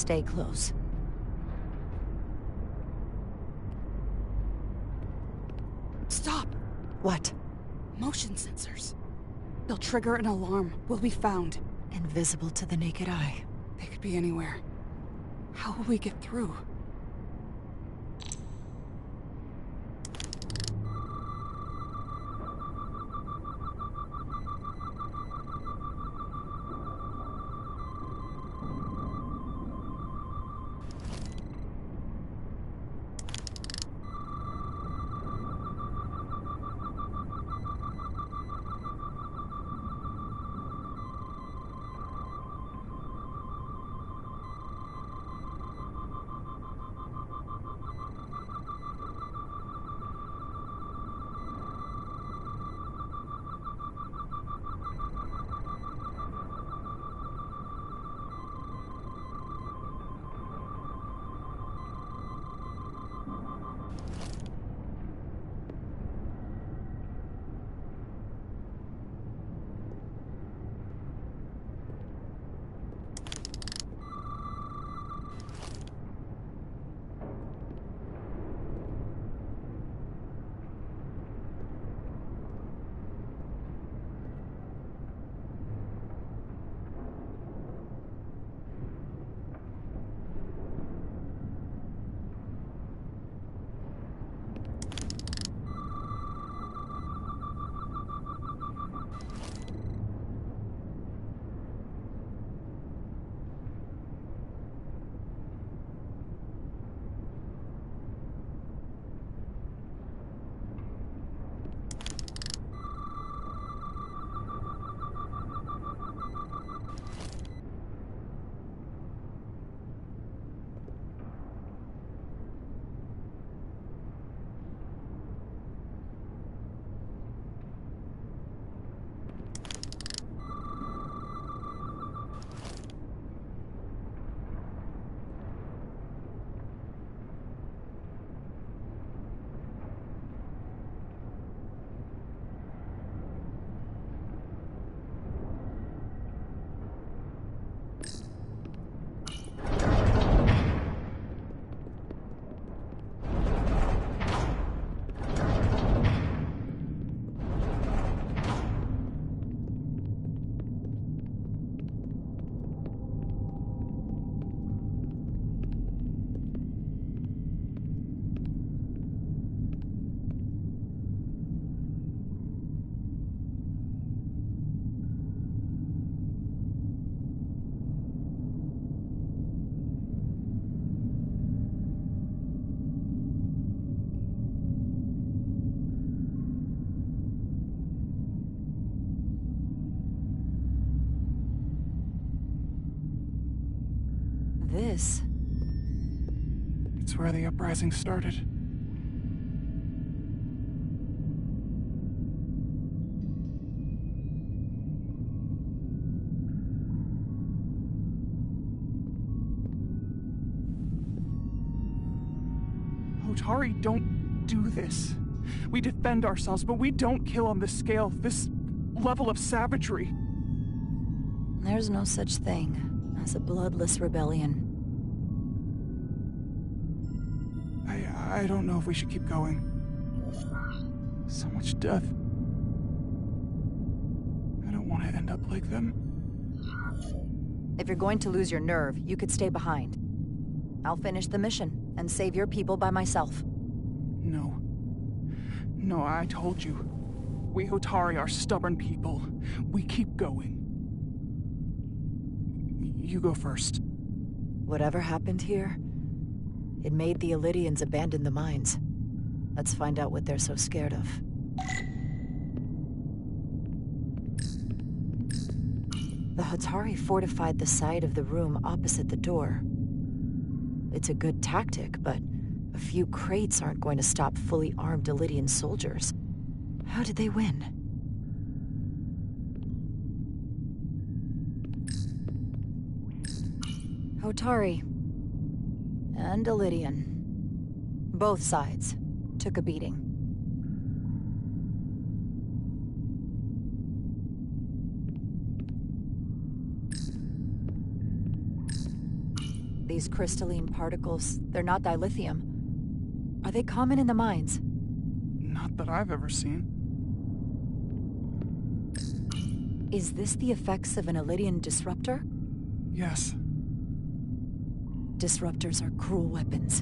Stay close. Stop! What? Motion sensors. They'll trigger an alarm. We'll be found. Invisible to the naked eye. They could be anywhere. How will we get through? This? It's where the uprising started. Otari, don't do this. We defend ourselves, but we don't kill on this scale, this level of savagery. There's no such thing as a bloodless rebellion. I don't know if we should keep going. So much death. I don't want to end up like them. If you're going to lose your nerve, you could stay behind. I'll finish the mission and save your people by myself. No. No, I told you. We Otari are stubborn people. We keep going. You go first. Whatever happened here, it made the Illidians abandon the mines. Let's find out what they're so scared of. The Hotari fortified the side of the room opposite the door. It's a good tactic, but a few crates aren't going to stop fully armed Illidian soldiers. How did they win? Hotari and Illidian. Both sides took a beating. The these crystalline particles, they're not dilithium. Are they common in the mines? Not that I've ever seen. Is this the effects of an Elydian disruptor? Yes. Disruptors are cruel weapons.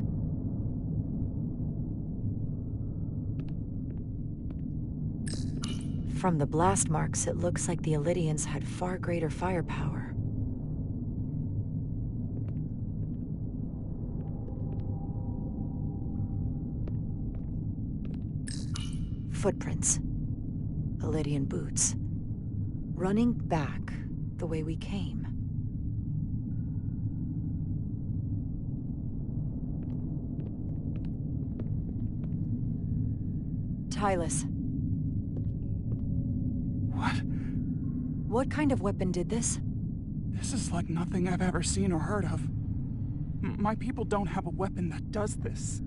From the blast marks, it looks like the Elydians had far greater firepower. Footprints. Elydian boots. Running back the way we came. Tylus. What? What kind of weapon did this? This is like nothing I've ever seen or heard of. My people don't have a weapon that does this.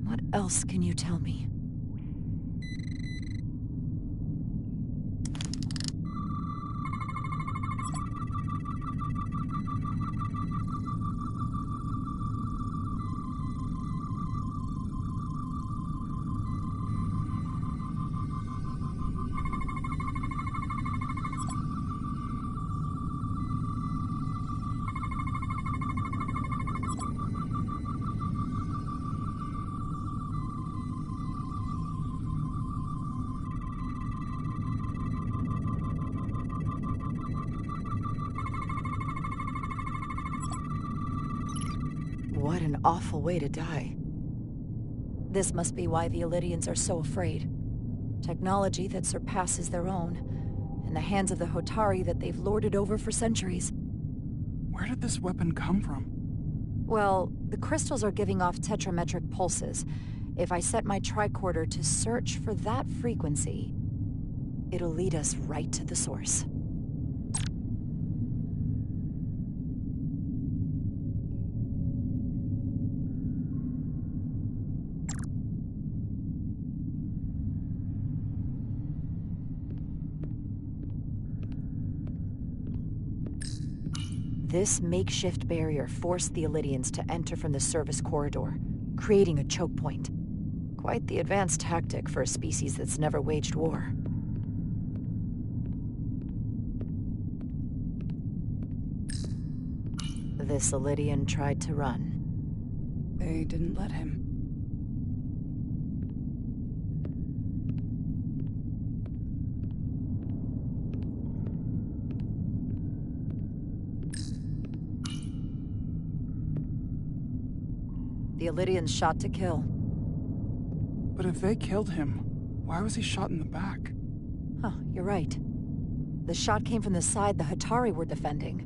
What else can you tell me? What an awful way to die. This must be why the Elydians are so afraid. Technology that surpasses their own, in the hands of the Hotari that they've lorded over for centuries. Where did this weapon come from? Well, the crystals are giving off tetrametric pulses. If I set my tricorder to search for that frequency, it'll lead us right to the source. This makeshift barrier forced the Elydians to enter from the service corridor, creating a choke point. Quite the advanced tactic for a species that's never waged war. This Elydian tried to run. They didn't let him. The Elydians shot to kill. But if they killed him, why was he shot in the back? Huh, you're right. The shot came from the side the Hatari were defending.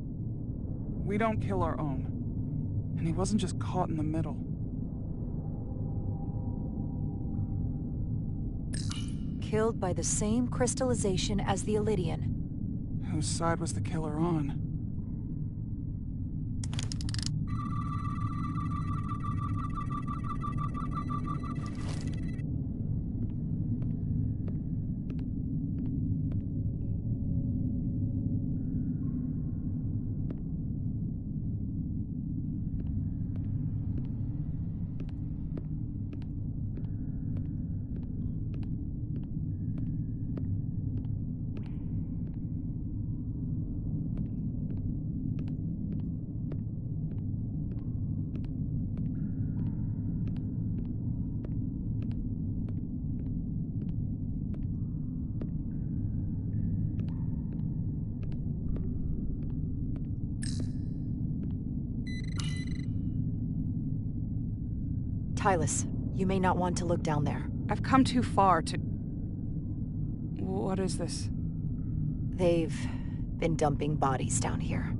We don't kill our own. And he wasn't just caught in the middle. Killed by the same crystallization as the Elydian. Whose side was the killer on? Tylus, you may not want to look down there. I've come too far to... What is this? They've been dumping bodies down here.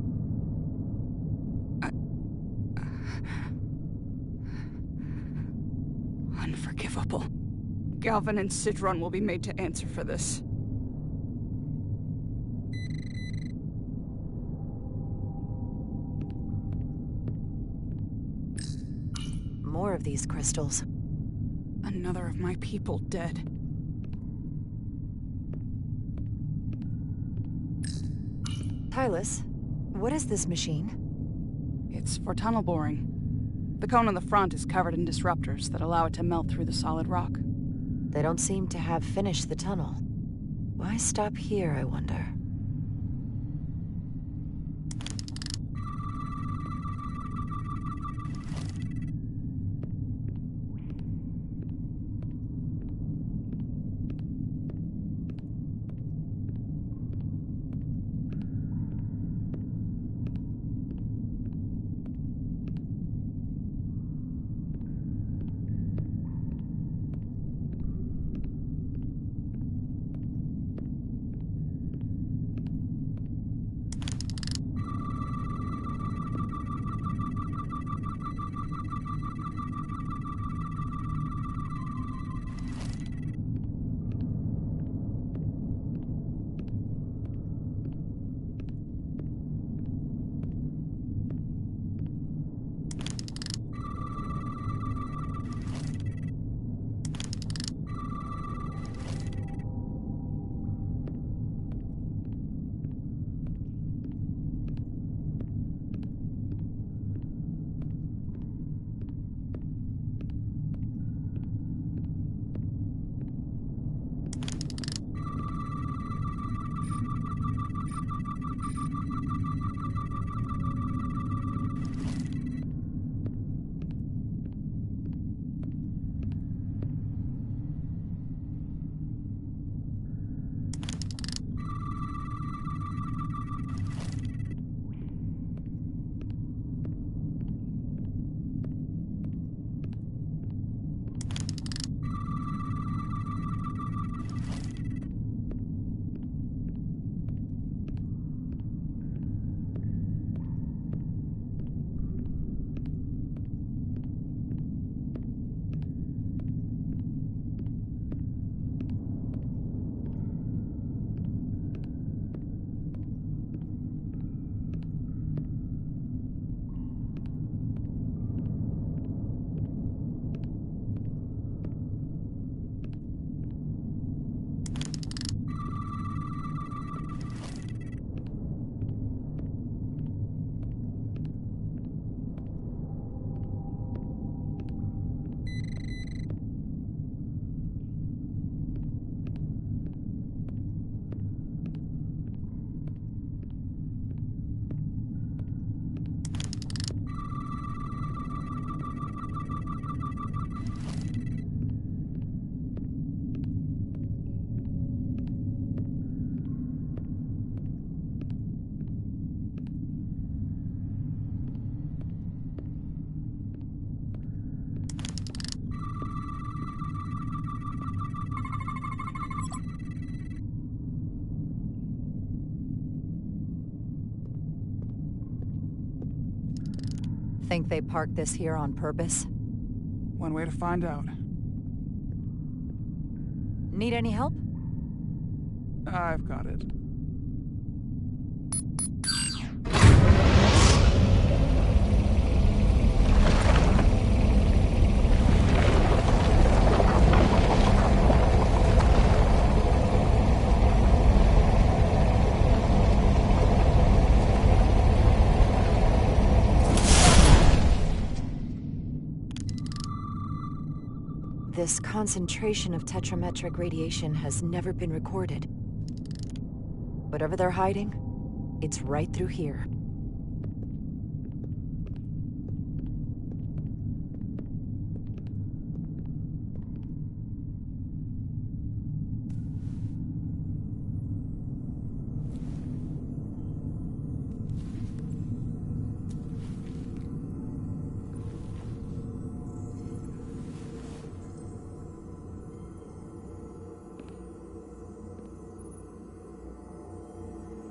Unforgivable. Galvin and Sidron will be made to answer for this. More of these crystals. Another of my people dead. Tylus, What is this machine? It's for tunnel boring. The cone on the front is covered in disruptors that allow it to melt through the solid rock. They don't seem to have finished the tunnel. Why stop here, I wonder? Think they parked this here on purpose? One way to find out. Need any help? I've got it. This concentration of tetrametric radiation has never been recorded. Whatever they're hiding, it's right through here.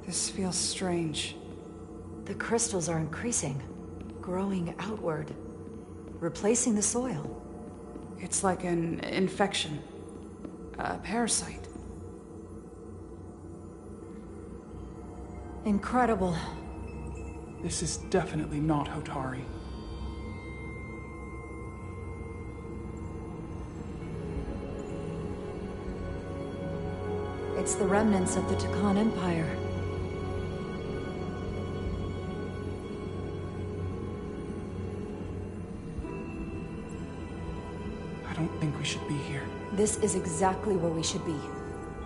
This feels strange. The crystals are increasing, growing outward, replacing the soil. It's like an infection. A parasite. Incredible. This is definitely not Hotari. It's the remnants of the Takan Empire. I don't think we should be here. This is exactly where we should be.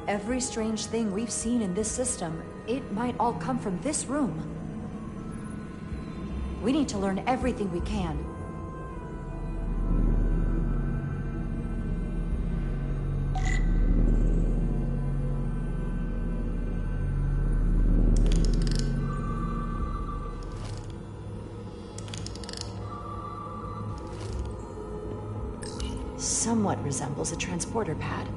Every strange thing we've seen in this system, it might all come from this room. We need to learn everything we can. Somewhat resembles a transporter pad.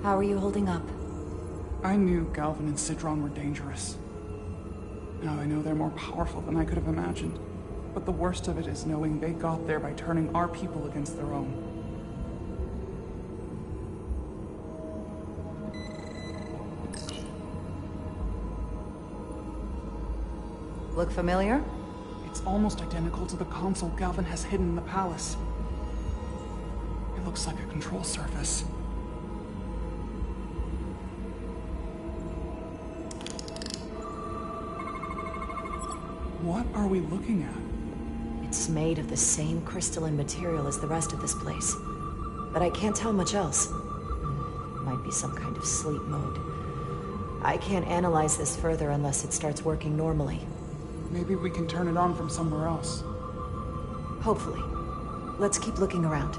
How are you holding up? I knew Galvin and Sidron were dangerous. Now I know they're more powerful than I could have imagined. But the worst of it is knowing they got there by turning our people against their own. Look familiar? It's almost identical to the console Galvin has hidden in the palace. It looks like a control surface. What are we looking at? It's made of the same crystalline material as the rest of this place. But I can't tell much else. Might be some kind of sleep mode. I can't analyze this further unless it starts working normally. Maybe we can turn it on from somewhere else. Hopefully. Let's keep looking around.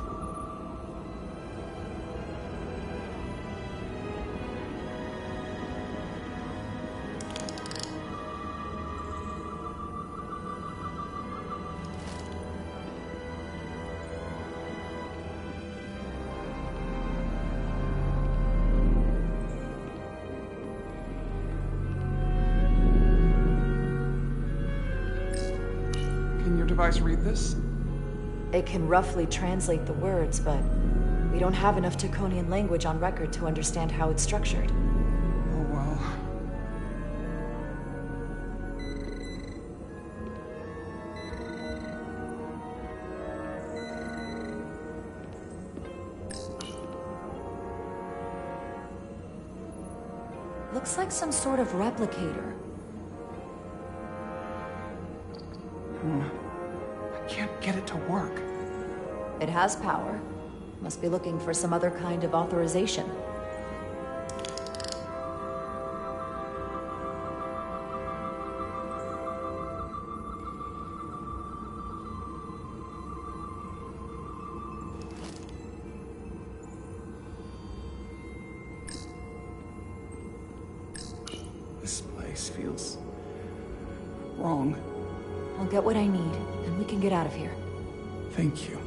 Can your device read this? It can roughly translate the words, but we don't have enough Taconian language on record to understand how it's structured. Oh well. Looks like some sort of replicator. I can't get it to work. It has power. Must be looking for some other kind of authorization. This place feels wrong. I'll get what I need, and we can get out of here. Thank you.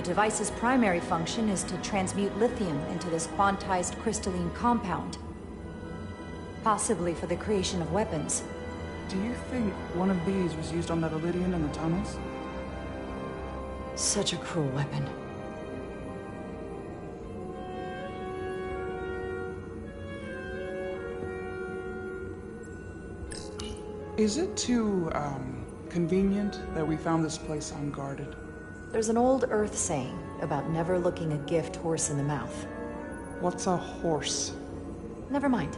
device's primary function is to transmute lithium into this quantized crystalline compound. Possibly for the creation of weapons. Do you think one of these was used on that Iridian in the tunnels? Such a cruel weapon. Is it too, convenient that we found this place unguarded? There's an old Earth saying about never looking a gift horse in the mouth. What's a horse? Never mind.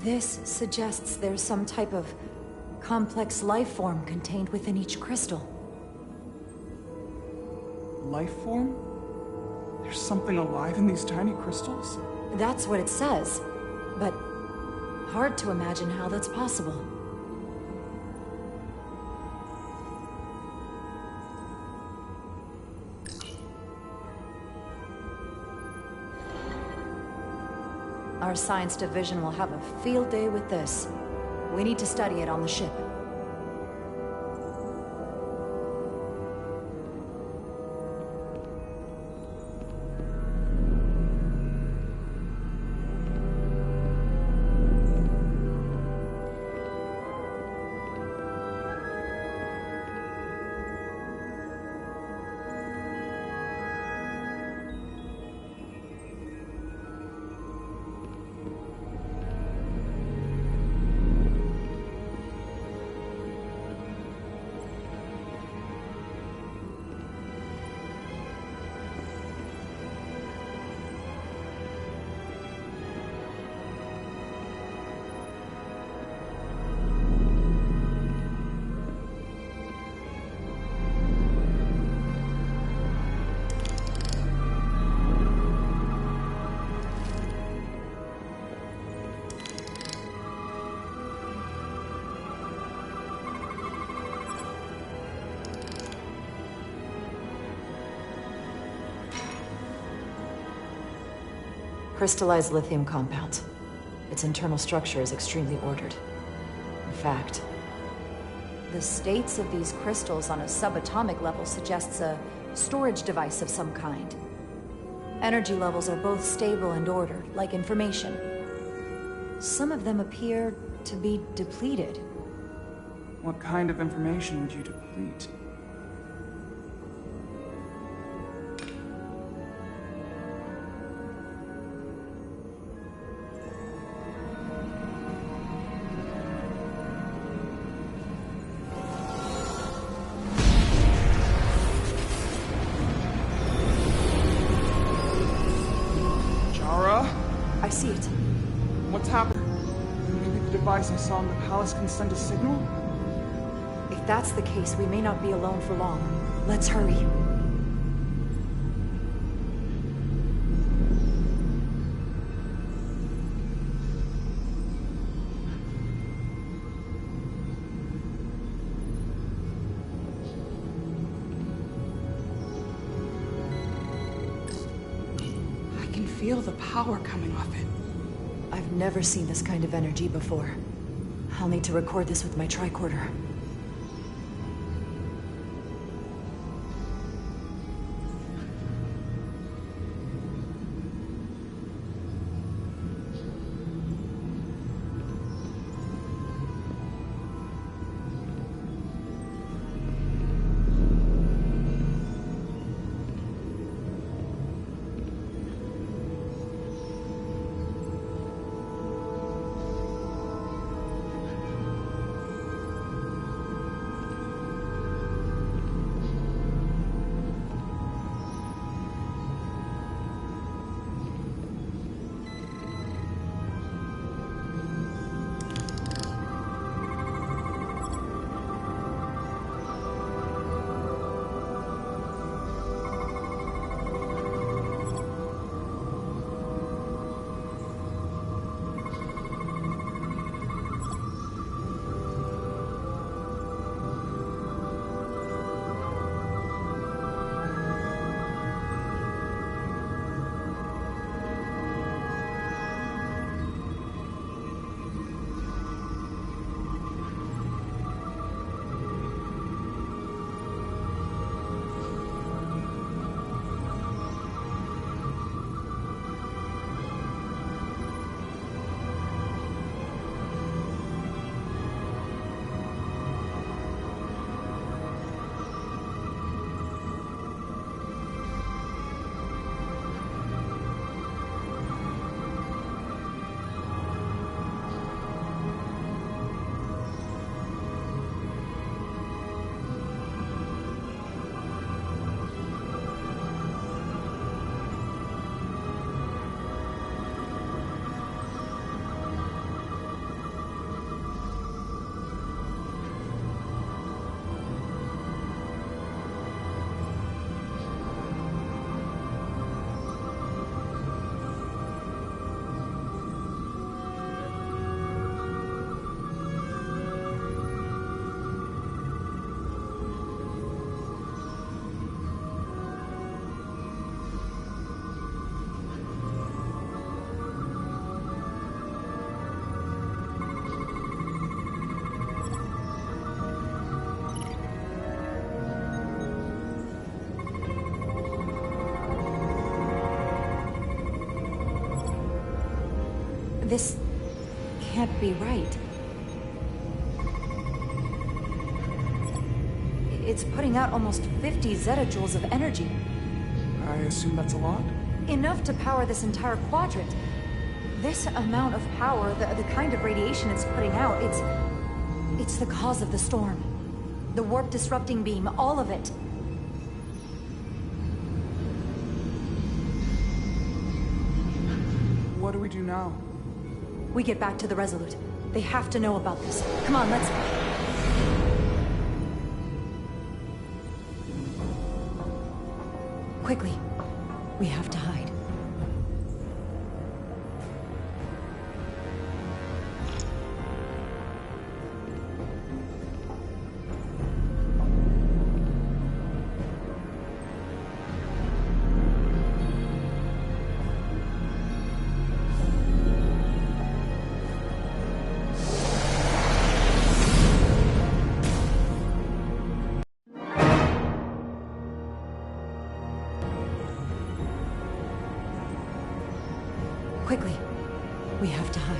This suggests there's some type of complex life form contained within each crystal. Life form? There's something alive in these tiny crystals? That's what it says, but hard to imagine how that's possible. Our science division will have a field day with this. We need to study it on the ship. Crystallized lithium compound. Its internal structure is extremely ordered. In fact, the states of these crystals on a subatomic level suggests a storage device of some kind. Energy levels are both stable and ordered, like information. Some of them appear to be depleted. What kind of information would you deplete? I see it. What's happened? Maybe the device I saw in the palace can send a signal? If that's the case, we may not be alone for long. Let's hurry. I can feel the power coming off it. I've never seen this kind of energy before. I'll need to record this with my tricorder. This can't be right. It's putting out almost 50 zettajoules of energy. I assume that's a lot? Enough to power this entire quadrant. This amount of power, the kind of radiation it's putting out, it's the cause of the storm. The warp disrupting beam, all of it. What do we do now? We get back to the Resolute. They have to know about this. Come on, let's... Quickly. We have to hide. Quickly. We have to hide.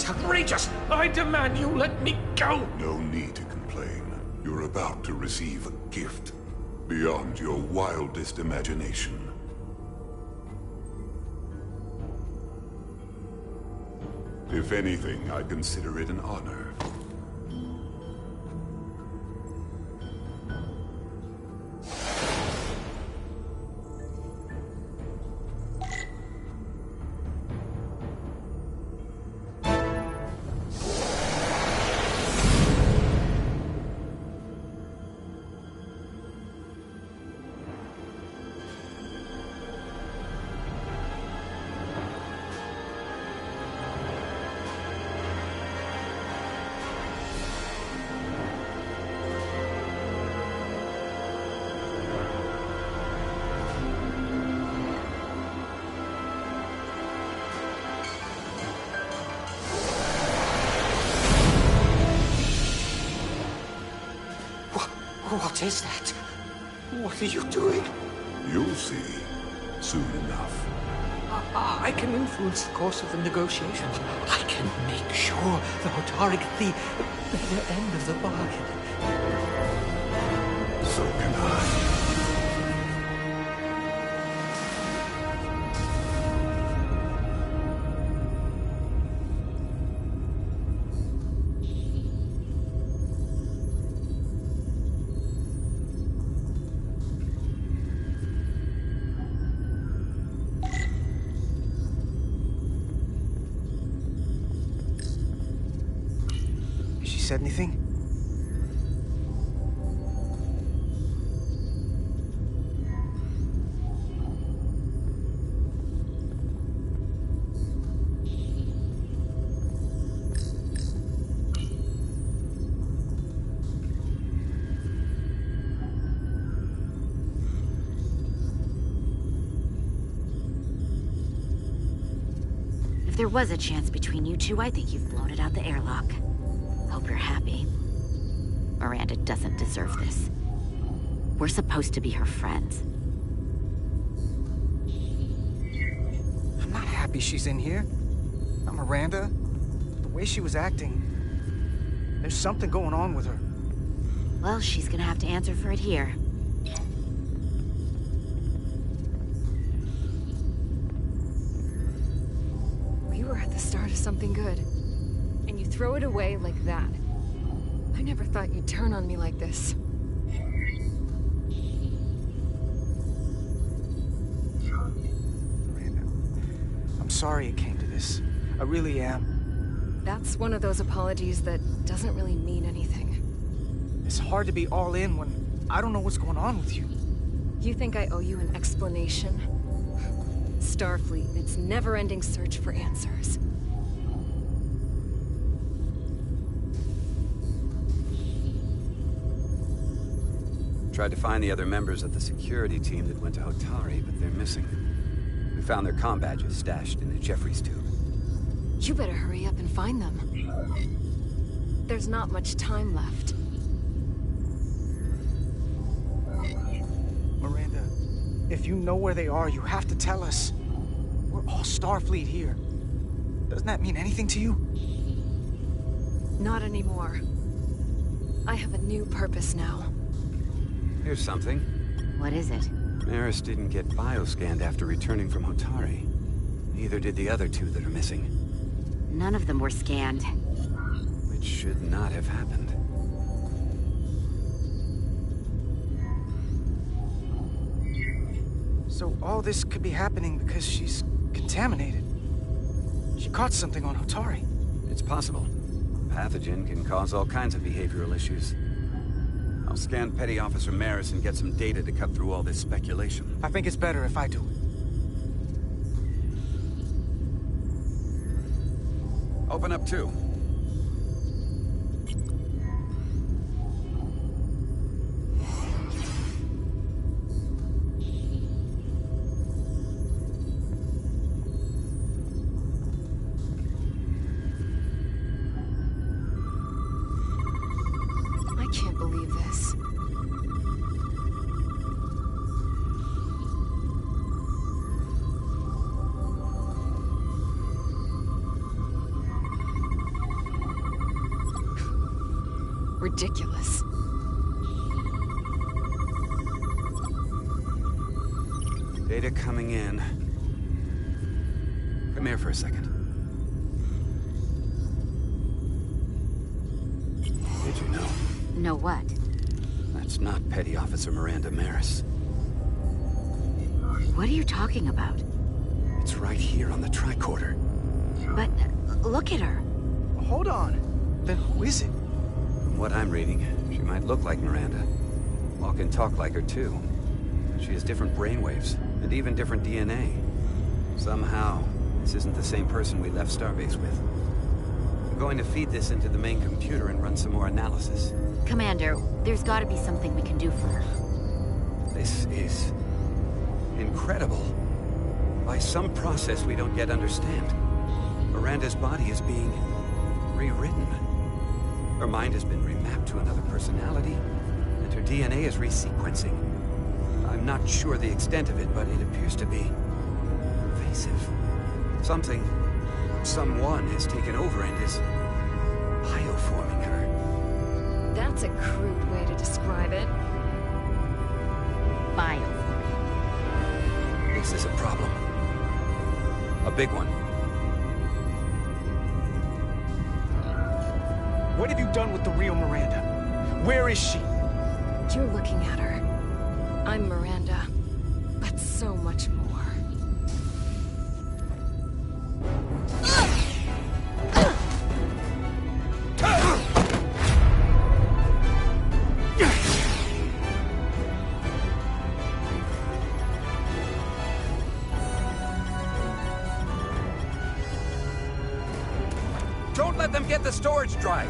Outrageous! I demand you let me go! No need to complain. You're about to receive a gift beyond your wildest imagination. If anything, I consider it an honor. What is that? What are you doing? You'll see soon enough. I can influence the course of the negotiations. I can make sure the Hotari get the better end of the bargain. So can I. Said anything? If there was a chance between you two, I think you've blown it out the airlock. Hope you're happy. Miranda doesn't deserve this. We're supposed to be her friends. I'm not happy she's in here. Not Miranda. The way she was acting. There's something going on with her. Well, she's gonna have to answer for it here. We were at the start of something good. And you throw it away like that. I never thought you'd turn on me like this. Miranda, I'm sorry it came to this. I really am. That's one of those apologies that doesn't really mean anything. It's hard to be all in when I don't know what's going on with you. You think I owe you an explanation? Starfleet and its never-ending search for answers. Tried to find the other members of the security team that went to Hotari, but they're missing. We found their comm badges stashed in a Jeffries tube. You better hurry up and find them. There's not much time left. Miranda, if you know where they are, you have to tell us. We're all Starfleet here. Doesn't that mean anything to you? Not anymore. I have a new purpose now. Here's something. What is it? Maris didn't get bioscanned after returning from Hotari. Neither did the other two that are missing. None of them were scanned. Which should not have happened. So all this could be happening because she's contaminated. She caught something on Hotari. It's possible. Pathogen can cause all kinds of behavioral issues. I'll scan Petty Officer Maris and get some data to cut through all this speculation. I think it's better if I do it. Open up too. I can't believe this. Ridiculous. Data coming in. Come here for a second. Did you know? Know what? That's not Petty Officer Miranda Maris. What are you talking about? It's right here on the tricorder. But look at her. Hold on. Then who is it? From what I'm reading, she might look like Miranda. Walk and talk like her too. She has different brainwaves, and even different DNA. Somehow, this isn't the same person we left Starbase with. I'm going to feed this into the main computer and run some more analysis. Commander, there's gotta be something we can do for her. This is incredible. By some process we don't yet understand, Miranda's body is being rewritten. Her mind has been remapped to another personality, and her DNA is resequencing. I'm not sure the extent of it, but it appears to be pervasive. Someone has taken over and is bioforming her. That's a crude way to describe it. Bioforming. This is a problem. A big one. What have you done with the real Miranda? Where is she? You're looking at her. I'm Miranda, but so much more. Don't let them get the storage drive!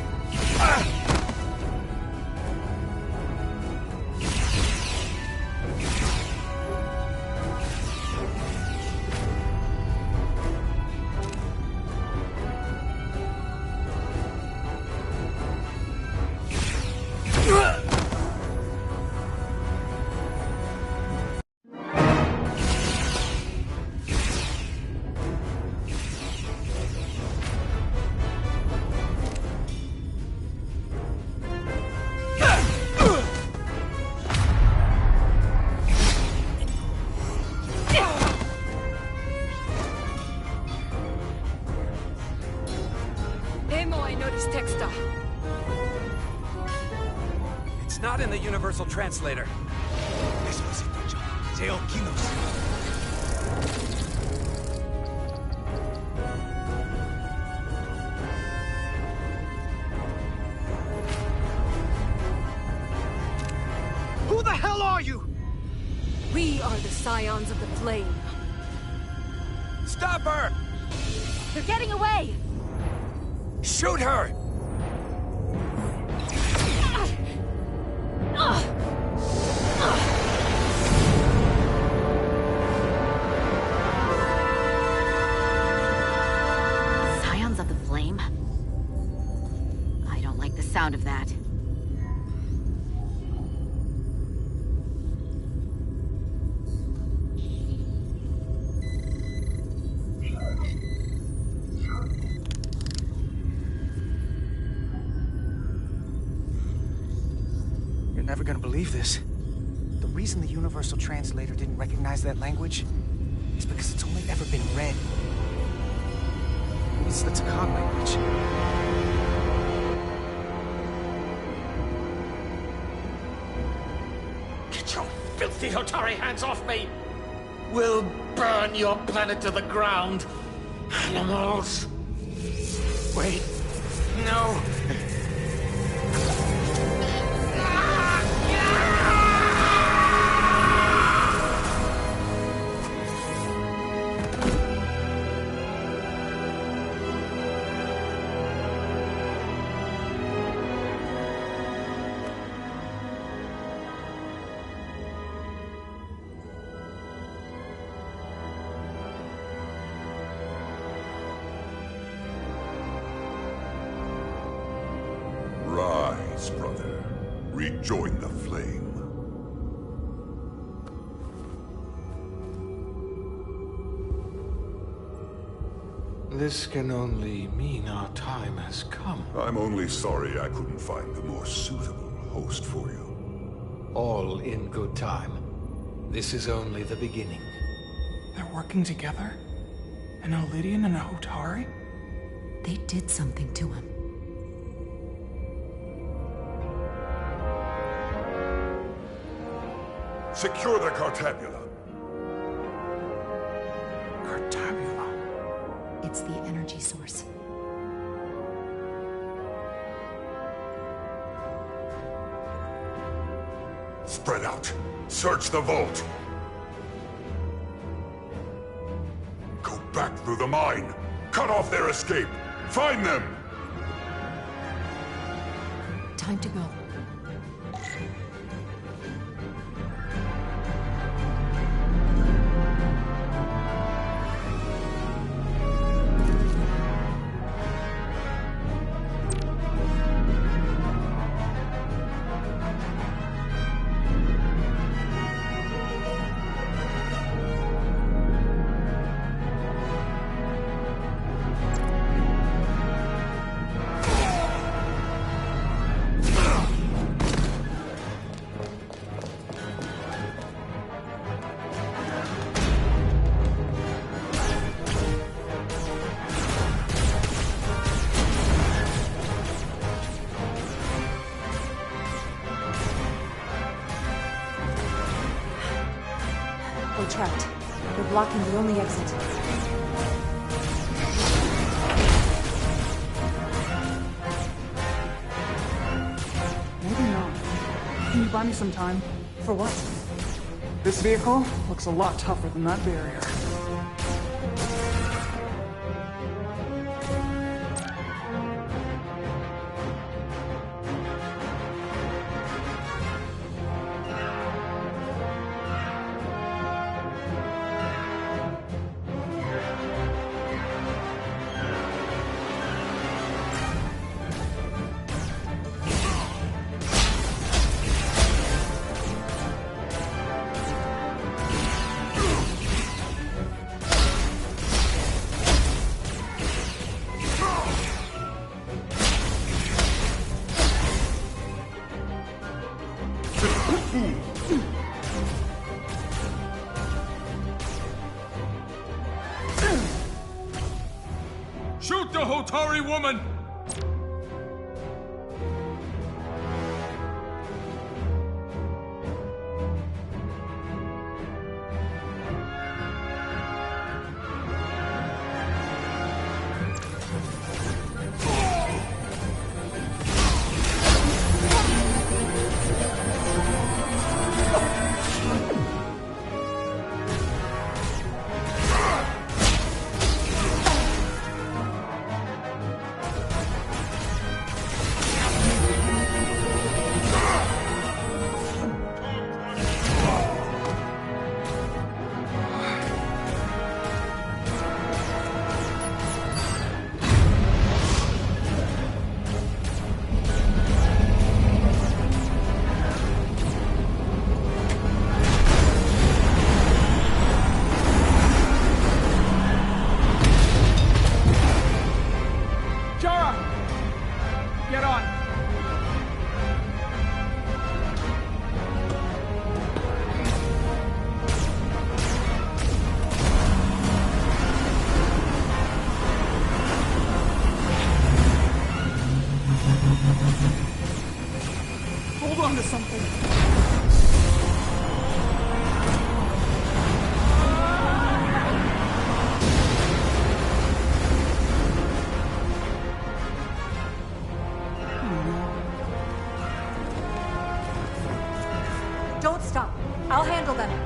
It's not in the Universal Translator. Who the hell are you? We are the Scions of the Flame. Stop her! They're getting away! Shoot her! Ah! never gonna believe this. The reason the Universal Translator didn't recognize that language is because it's only ever been read. It's the Takan language. Get your filthy Hotari hands off me! We'll burn your planet to the ground. Animals. Wait. No. Rise, brother. Rejoin the flame. This can only mean our time has come. I'm only sorry I couldn't find a more suitable host for you. All in good time. This is only the beginning. They're working together? An Elidian and a Hotari? They did something to him. Secure the Cartabula. Cartabula? It's the energy source. Spread out. Search the vault. Go back through the mine. Cut off their escape. Find them! Time to go. We're trapped. They're blocking the only exit. Maybe not. Can you buy me some time? For what? This vehicle looks a lot tougher than that barrier. Shoot the Hotari woman! onto something. Don't stop. I'll handle them.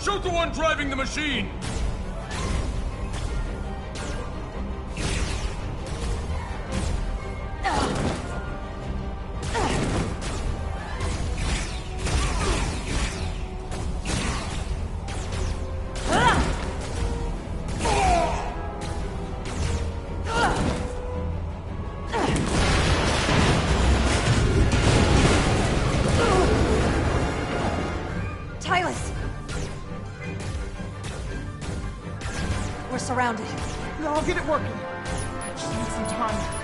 Shoot the one driving the machine! We're surrounded. I'll get it working. Just need some time.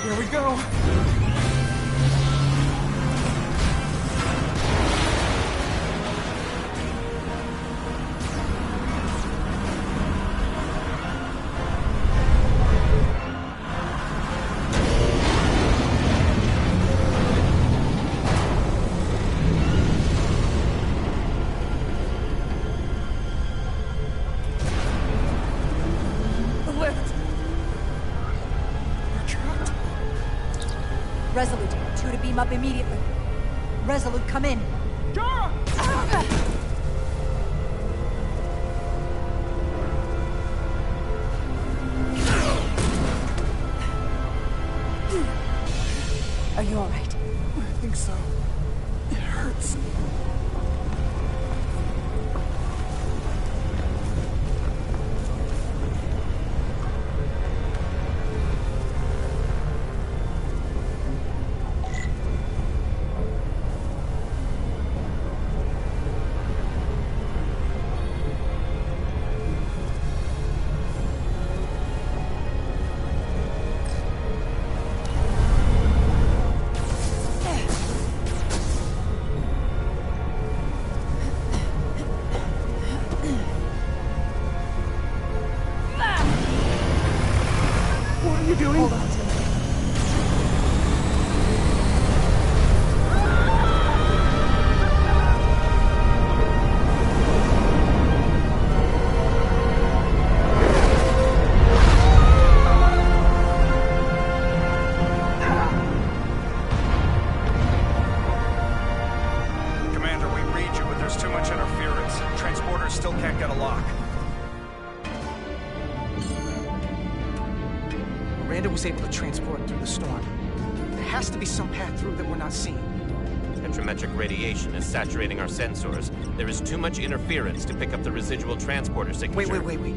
Here we go. Resolute, 2 to beam up immediately. Resolute, come in. Jara! Are you all right? I think so. It hurts. What are you doing? Hold on to me. Commander, we read you, but there's too much interference. Transporters still can't get a lock. Miranda was able to transport through the storm. There has to be some path through that we're not seeing. Tetrametric radiation is saturating our sensors. There is too much interference to pick up the residual transporter signature. Wait.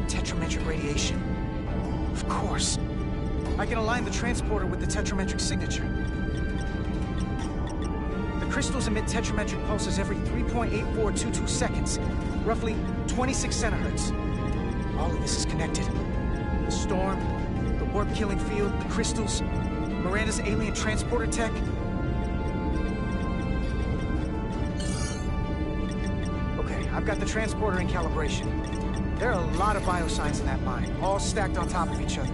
Tetrametric radiation. Of course. I can align the transporter with the tetrametric signature. The crystals emit tetrametric pulses every 3.8422 seconds, roughly 26 centihertz. All of this is connected. The storm, the warp-killing field, the crystals, Miranda's alien transporter tech. Okay, I've got the transporter in calibration. There are a lot of biosigns in that mine, all stacked on top of each other.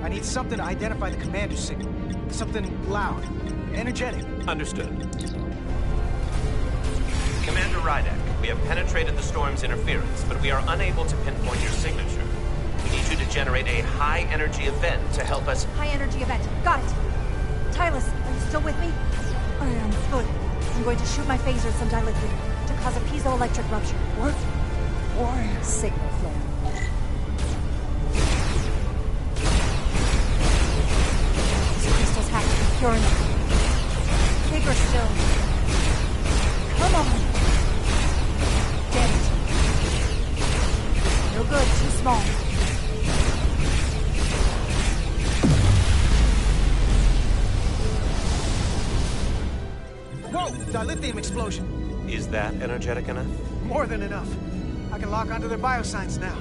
I need something to identify the commander signal. Something loud, energetic. Understood. Commander Rydek, we have penetrated the storm's interference, but we are unable to pinpoint your signature. We need you to generate a high-energy event to help us... High-energy event. Got it. Tylus, are you still with me? I am. Good. I'm going to shoot my phaser at some diliquid to cause a piezoelectric rupture. What? Why? Signal flare. These crystals have to be pure enough. Bigger still. Come on. Damn it. No good, too small. Whoa! Dilithium explosion. Is that energetic enough? More than enough. I can lock onto their biosigns now.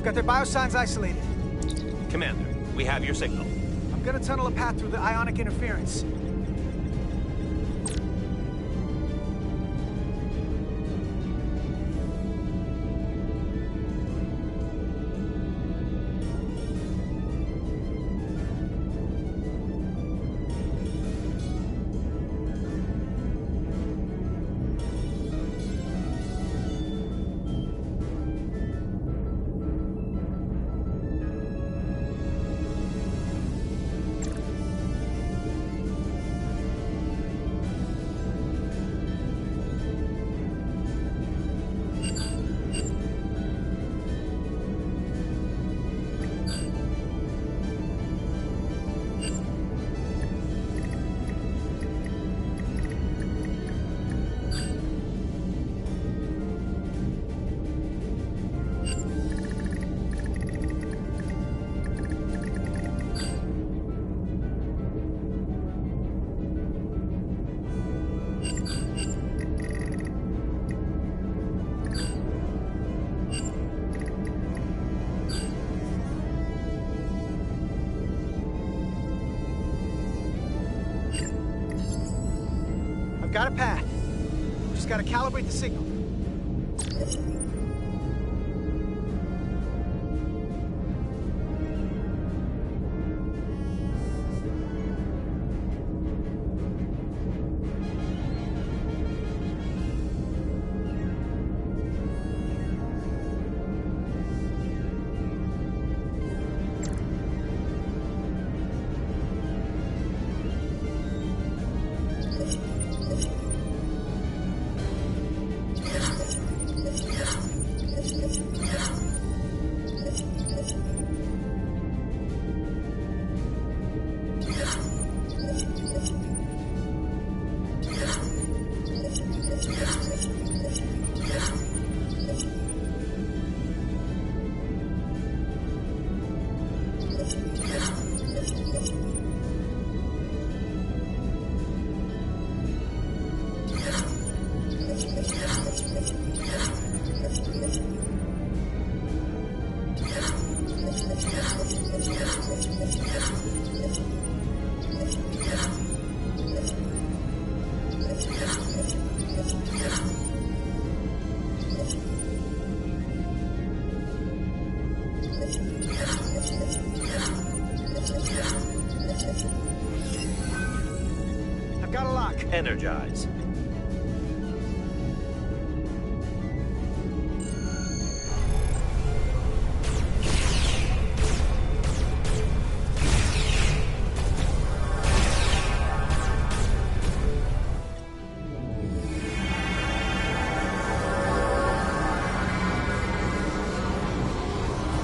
Got their biosigns isolated. Commander, we have your signal. I'm gonna tunnel a path through the ionic interference. Got a path. Just gotta calibrate the signal. I've got a lock. Energize.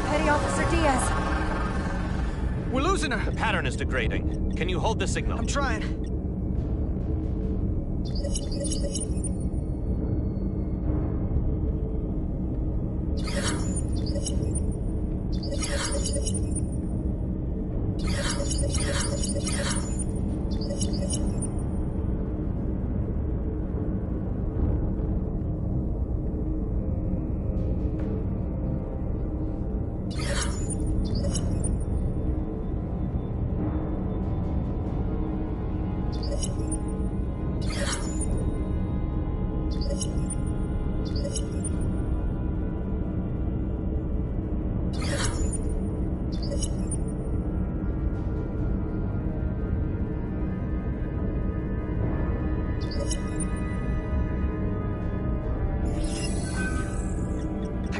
Petty Officer Diaz. We're losing her. The pattern is degrading. Can you hold the signal? I'm trying.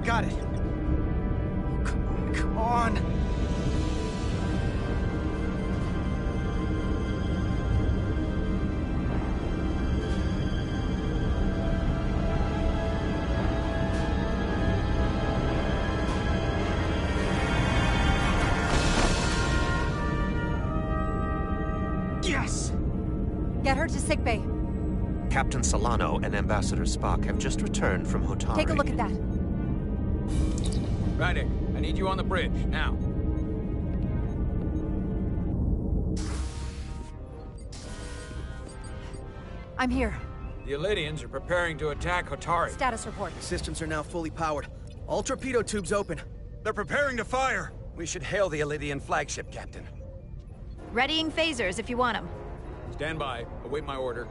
got it. Oh, come on, come on. Yes! Get her to sickbay. Captain Solano and Ambassador Spock have just returned from Hotari. Take a look at that. Rydick, I need you on the bridge, now. I'm here. The Elydians are preparing to attack Hotari. Status report. Systems are now fully powered. All torpedo tubes open. They're preparing to fire! We should hail the Elydian flagship, Captain. Readying phasers if you want them. Stand by. Await my order.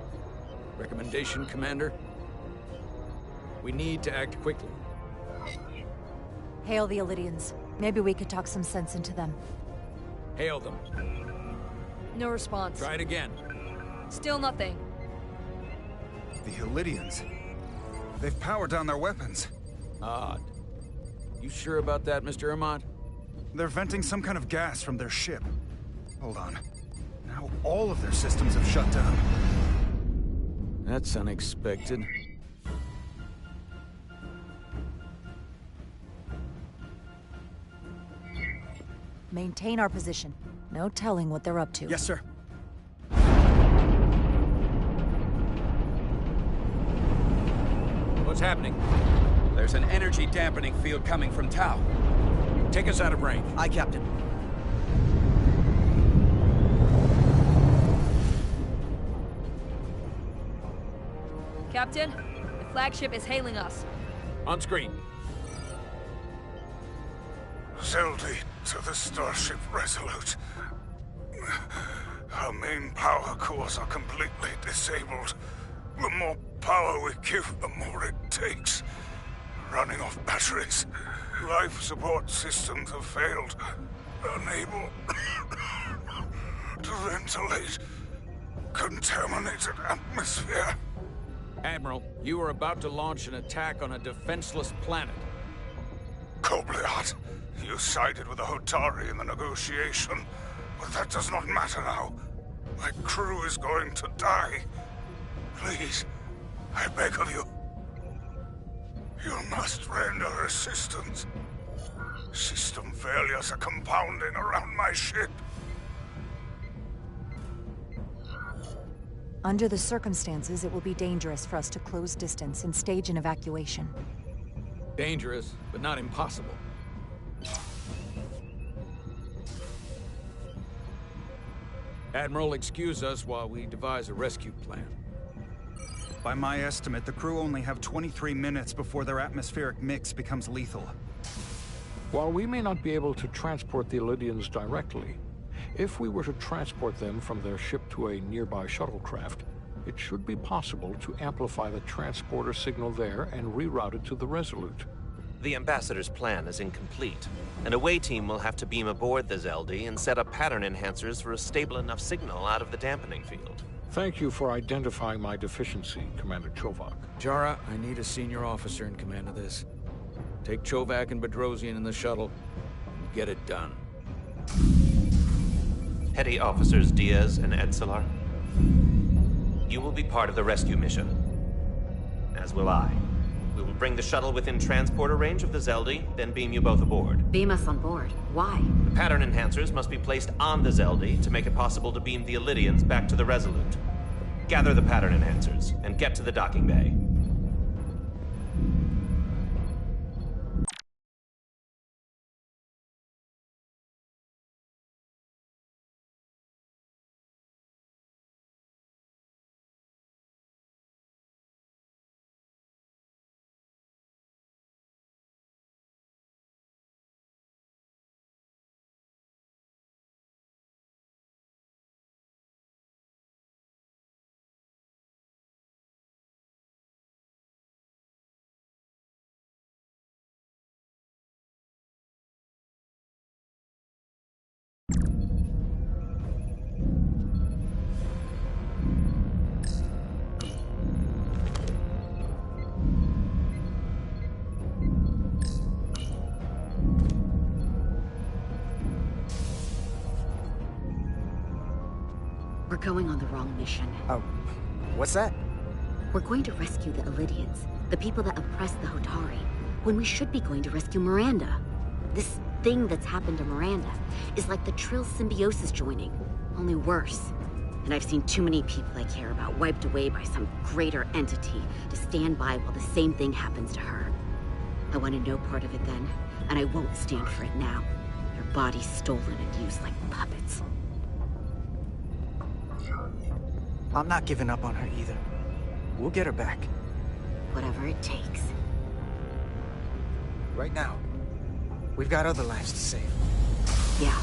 Recommendation, Commander? We need to act quickly. Hail the Elydians. Maybe we could talk some sense into them. Hail them. No response. Try it again. Still nothing. The Elydians. They've powered down their weapons. Odd. You sure about that, Mr. Amant? They're venting some kind of gas from their ship. Hold on. Now all of their systems have shut down. That's unexpected. Maintain our position. No telling what they're up to. Yes, sir. What's happening? There's an energy dampening field coming from Tau. Take us out of range. Aye, Captain. Captain, the flagship is hailing us. On screen. Zeldy to the Starship Resolute. Our main power cores are completely disabled. The more power we give, the more it takes. Running off batteries. Life support systems have failed. Unable to ventilate contaminated atmosphere. Admiral, you are about to launch an attack on a defenseless planet. Kobliat, you sided with the Hotari in the negotiation, but that does not matter now. My crew is going to die. Please, I beg of you. You must render assistance. System failures are compounding around my ship. Under the circumstances, it will be dangerous for us to close distance and stage an evacuation. Dangerous, but not impossible. Admiral, excuse us while we devise a rescue plan. By my estimate, the crew only have 23 minutes before their atmospheric mix becomes lethal. While we may not be able to transport the Elydians directly, if we were to transport them from their ship to a nearby shuttlecraft, it should be possible to amplify the transporter signal there and reroute it to the Resolute. The Ambassador's plan is incomplete. An away team will have to beam aboard the Zeldy and set up pattern enhancers for a stable enough signal out of the dampening field. Thank you for identifying my deficiency, Commander Chovak. Jara, I need a senior officer in command of this. Take Chovak and Bedrosian in the shuttle, and get it done. Petty Officers Diaz and Edselar, you will be part of the rescue mission, as will I. We will bring the shuttle within transporter range of the Zeldy, then beam you both aboard. Beam us on board. Why? The pattern enhancers must be placed on the Zeldy to make it possible to beam the Elydians back to the Resolute. Gather the pattern enhancers, and get to the docking bay. going on the wrong mission. Oh, what's that? We're going to rescue the Elydians, the people that oppress the Hotari, when we should be going to rescue Miranda. This thing that's happened to Miranda is like the Trill symbiosis joining, only worse. And I've seen too many people I care about wiped away by some greater entity to stand by while the same thing happens to her. I wanted no part of it then, and I won't stand for it now. Her body's stolen and used like puppets. I'm not giving up on her either. We'll get her back. Whatever it takes. Right now, we've got other lives to save. Yeah.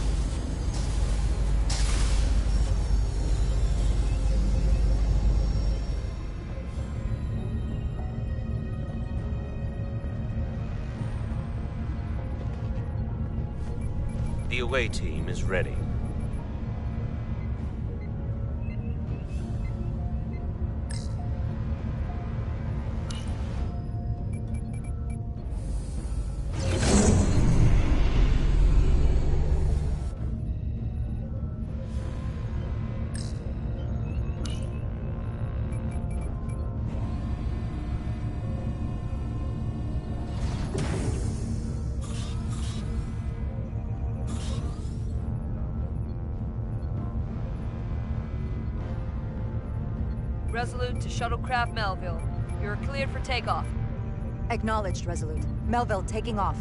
The away team is ready. Resolute to Shuttlecraft Melville. You're cleared for takeoff. Acknowledged, Resolute. Melville taking off.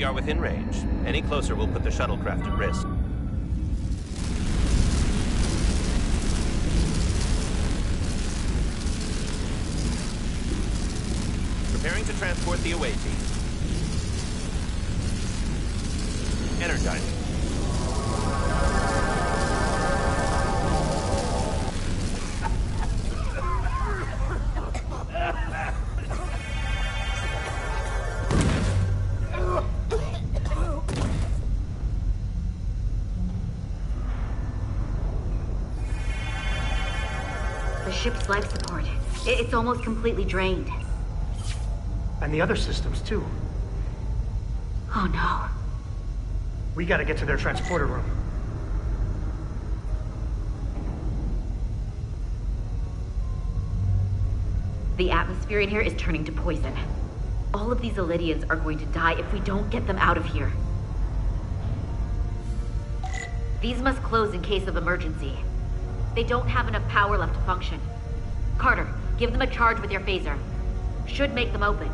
We are within range. Any closer will put the shuttlecraft at risk. Preparing to transport the away team. Energizing. The ship's life support. It's almost completely drained. And the other systems, too. Oh no. We gotta get to their transporter room. The atmosphere in here is turning to poison. All of these Illydians are going to die if we don't get them out of here. These must close in case of emergency. They don't have enough power left to function. Carter, give them a charge with your phaser. Should make them open.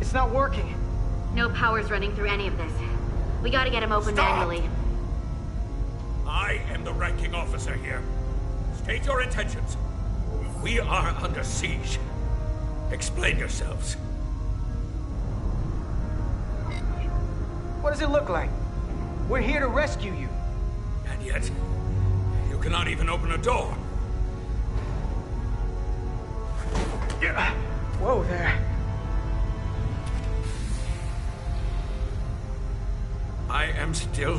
It's not working. No power's running through any of this. We gotta get him open manually. I am the ranking officer here. State your intentions. We are under siege. Explain yourselves. What does it look like? We're here to rescue you. And yet, you cannot even open a door. Whoa there. I am still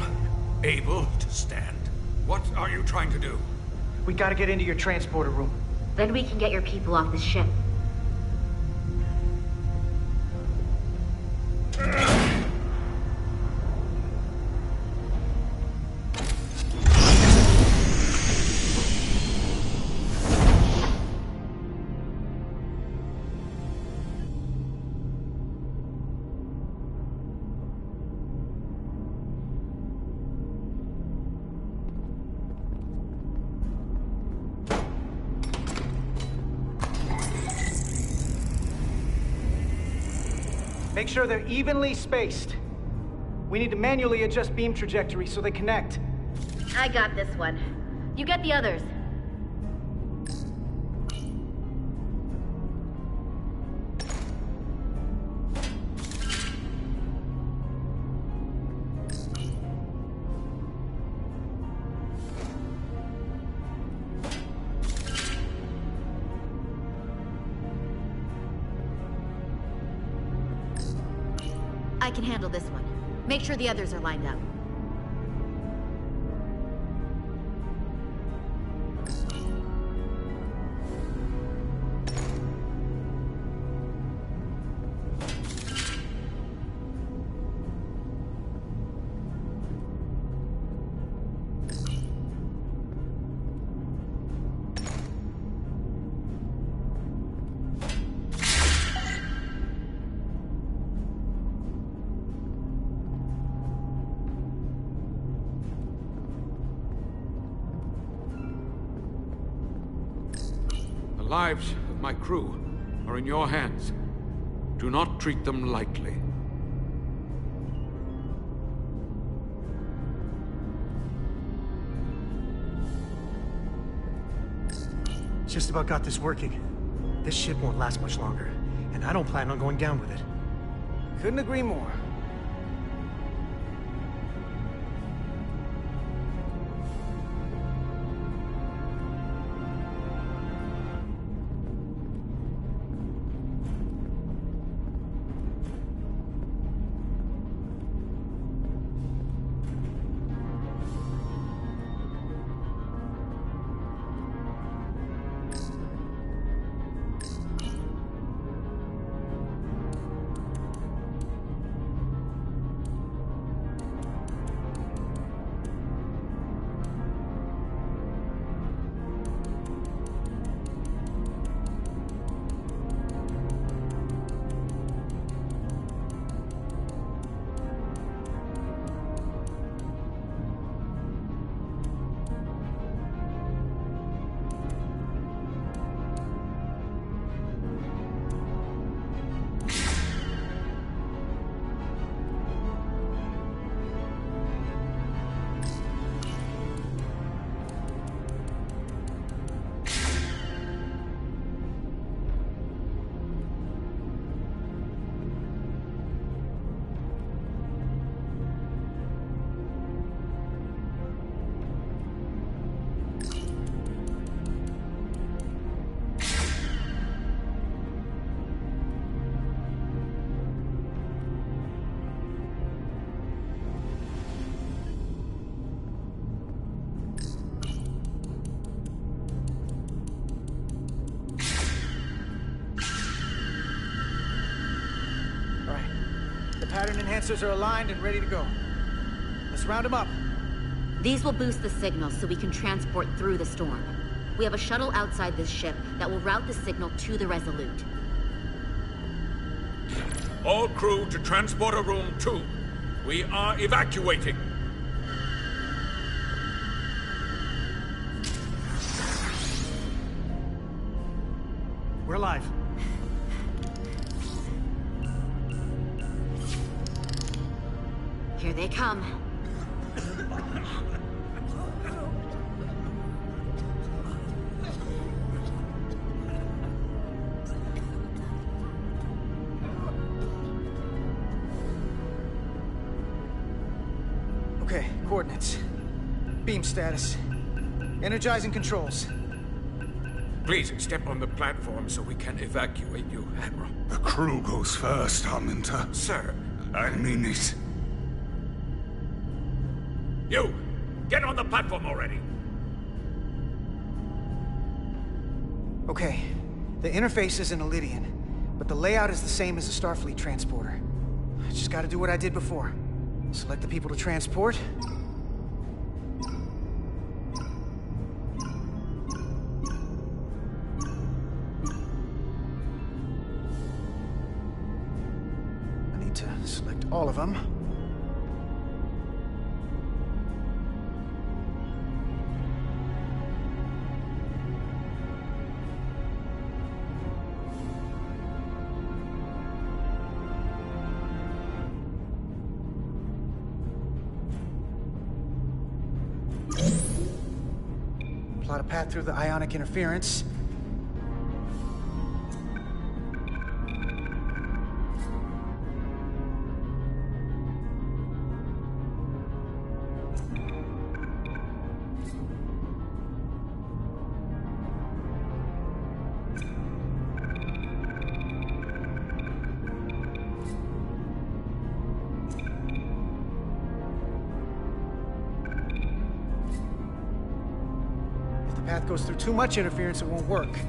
able to stand. What are you trying to do? We gotta get into your transporter room. Then we can get your people off the ship. Make sure they're evenly spaced. We need to manually adjust beam trajectory so they connect. I got this one. You get the others. I can handle this one. Make sure the others are lined up. The lives of my crew are in your hands. Do not treat them lightly. Just about got this working. This ship won't last much longer, and I don't plan on going down with it. Couldn't agree more. Pattern enhancers are aligned and ready to go. Let's round them up. These will boost the signal so we can transport through the storm. We have a shuttle outside this ship that will route the signal to the Resolute. All crew to Transporter Room 2. We are evacuating. We're alive. Here they come. Okay, coordinates. Beam status. Energizing controls. Please step on the platform so we can evacuate you, Admiral. The crew goes first, Arminta. Sir. I mean it. You! Get on the platform already! Okay, the interface is in Elydian, but the layout is the same as the Starfleet transporter. I just gotta do what I did before. Select the people to transport. I need to select all of them. Plot a path through the ionic interference. Path goes through too much interference, it won't work.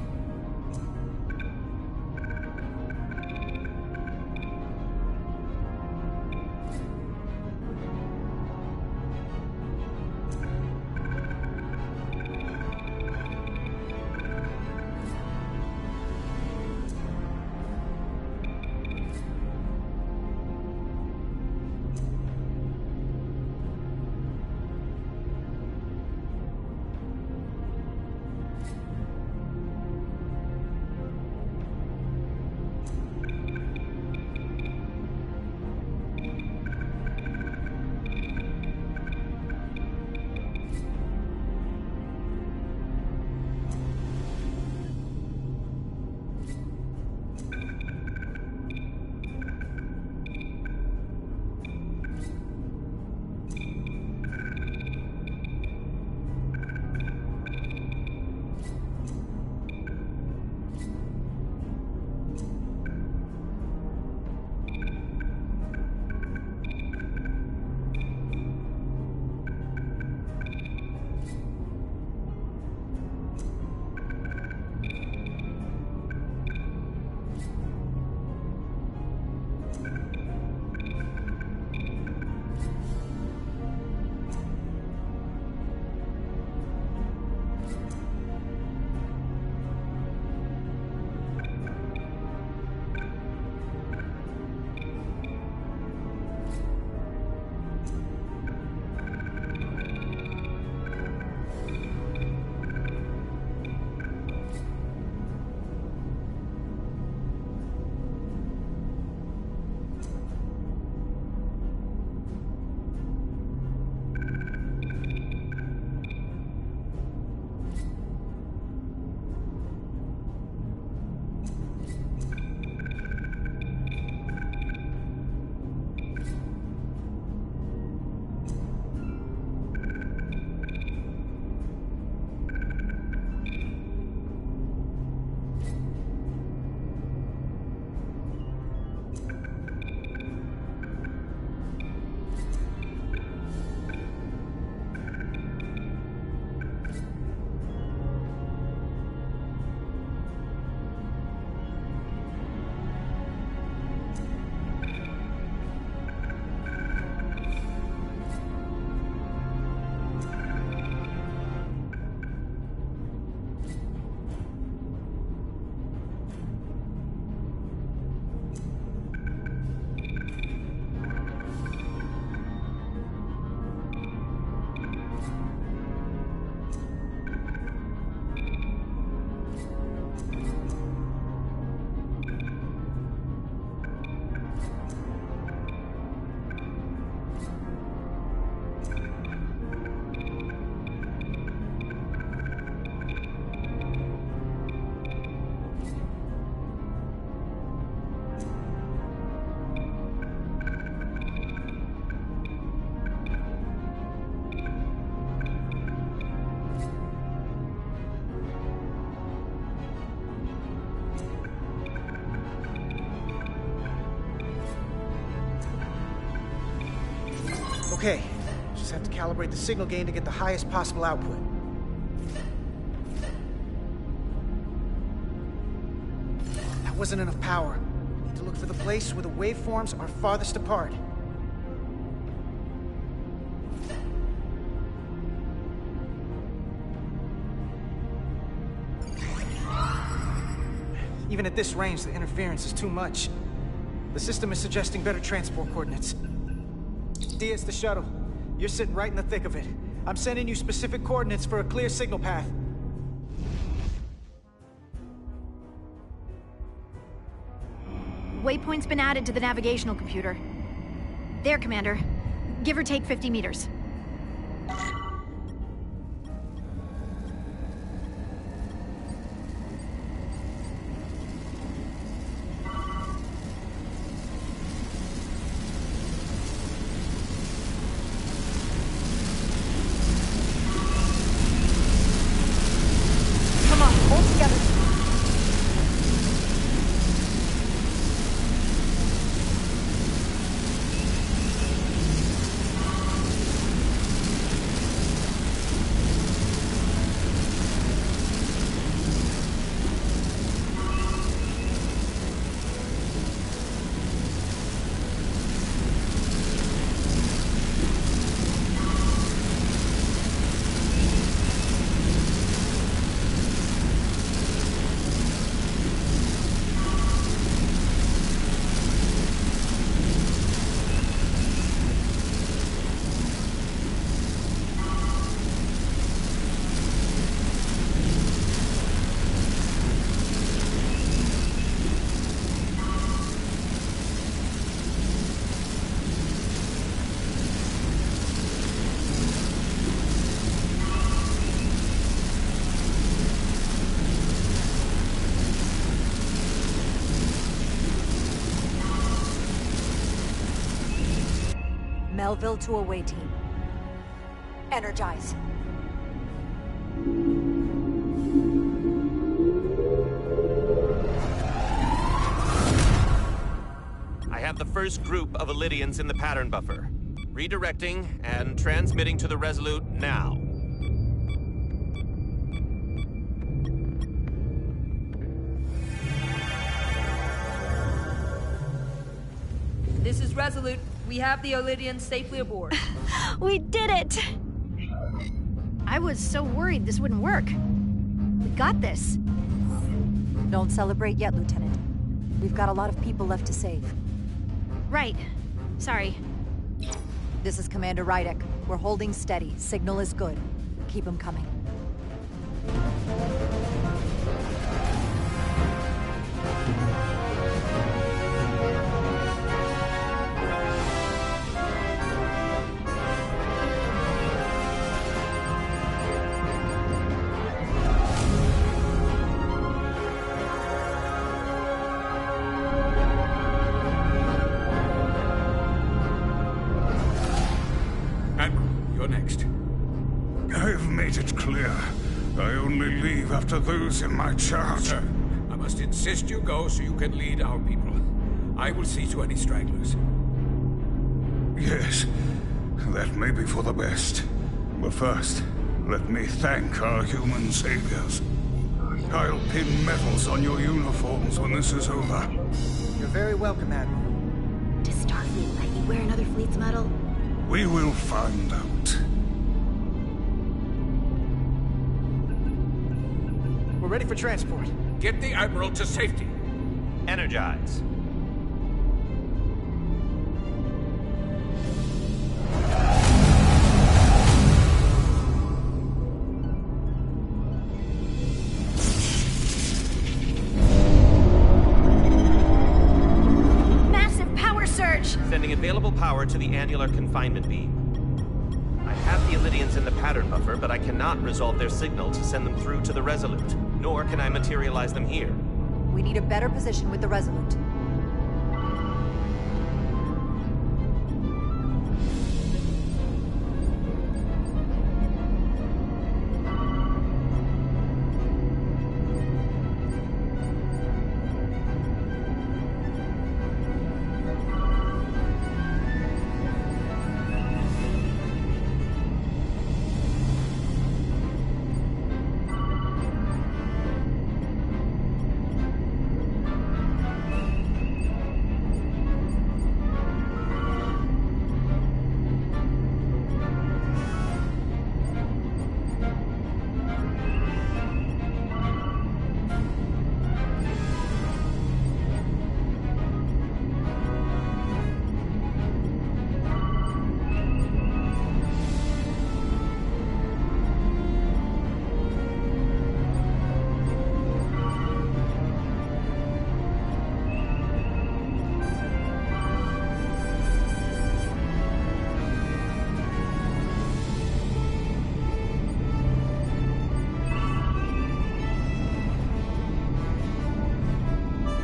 Okay, just have to calibrate the signal gain to get the highest possible output. That wasn't enough power. Need to look for the place where the waveforms are farthest apart. Even at this range, the interference is too much. The system is suggesting better transport coordinates. Diaz, the shuttle. You're sitting right in the thick of it. I'm sending you specific coordinates for a clear signal path. Waypoint's been added to the navigational computer. There, Commander. Give or take 50 meters. Melville to away team. Energize. I have the first group of Illydians in the pattern buffer. Redirecting and transmitting to the Resolute now. This is Resolute. We have the Olydians safely aboard. We did it! I was so worried this wouldn't work. We got this. Don't celebrate yet, Lieutenant. We've got a lot of people left to save. Right. Sorry. This is Commander Rydek. We're holding steady. Signal is good. Keep them coming. After those in my charge. Sir, I must insist you go so you can lead our people. I will see to any stragglers. Yes, that may be for the best. But first, let me thank our human saviors. I'll pin medals on your uniforms when this is over. You're very welcome, Admiral. Does Starfleet let you wear another fleet's medal? We will find out. We're ready for transport. Get the Admiral to safety. Energize. Massive power surge! Sending available power to the annular confinement beam. I have the Illidians in the pattern buffer, but I cannot resolve their signal to send them through to the Resolute. Nor can I materialize them here. We need a better position with the Resolute.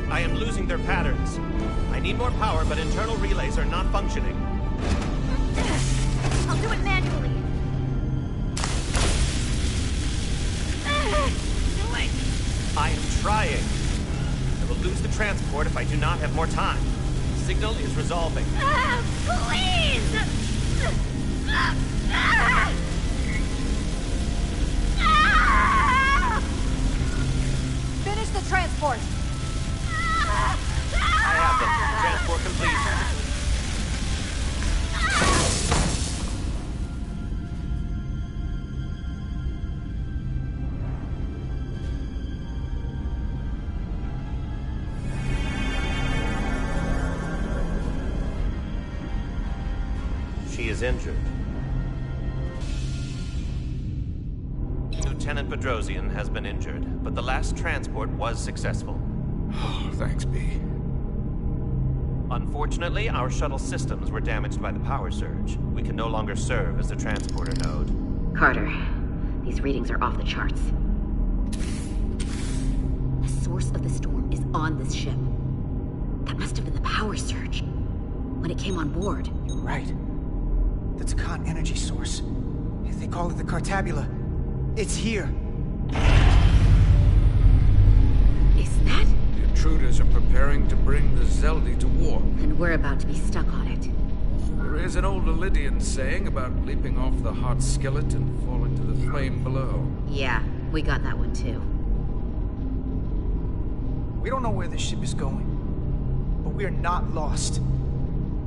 I am losing their patterns. I need more power, but internal relays are not functioning. I'll do it manually. I am trying. I will lose the transport if I do not have more time. The signal is resolving. Please! Finish the transport! I have them. Transport complete. She is injured. Lieutenant Bedrosian has been injured, but the last transport was successful. Oh, thanks, B. Unfortunately, our shuttle systems were damaged by the power surge. We can no longer serve as the transporter node. Carter, these readings are off the charts. The source of the storm is on this ship. That must have been the power surge. When it came on board. You're right. The Takan energy source. If they call it the Cartabula, it's here. Is that? The intruders are preparing to bring the Zeldi to war. And we're about to be stuck on it. There is an old Illidian saying about leaping off the hot skillet and falling to the flame below. Yeah, we got that one too. We don't know where this ship is going, but we are not lost.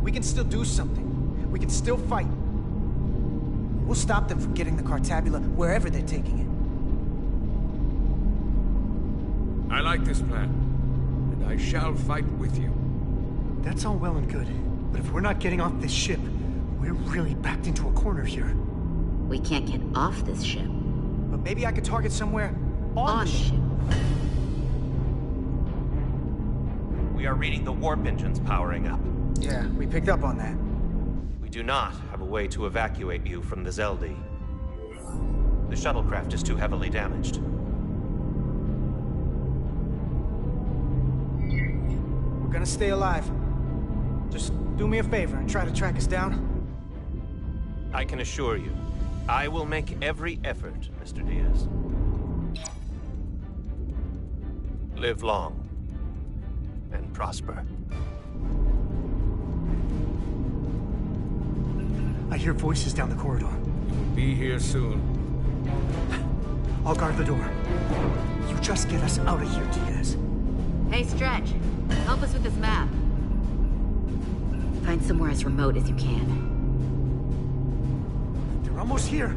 We can still do something. We can still fight. We'll stop them from getting the Cartabula wherever they're taking it. I like this plan, and I shall fight with you. That's all well and good, but if we're not getting off this ship, we're really backed into a corner here. We can't get off this ship. But maybe I could target somewhere on the ship. We are reading the warp engines powering up. Yeah, we picked up on that. We do not have a way to evacuate you from the Zeldi. The shuttlecraft is too heavily damaged. We're gonna stay alive. Just do me a favor and try to track us down. I can assure you, I will make every effort, Mr. Diaz. Live long and prosper. I hear voices down the corridor. You'll be here soon. I'll guard the door. You just get us out of here, Diaz. Hey, Stretch. Help us with this map. Find somewhere as remote as you can. They're almost here.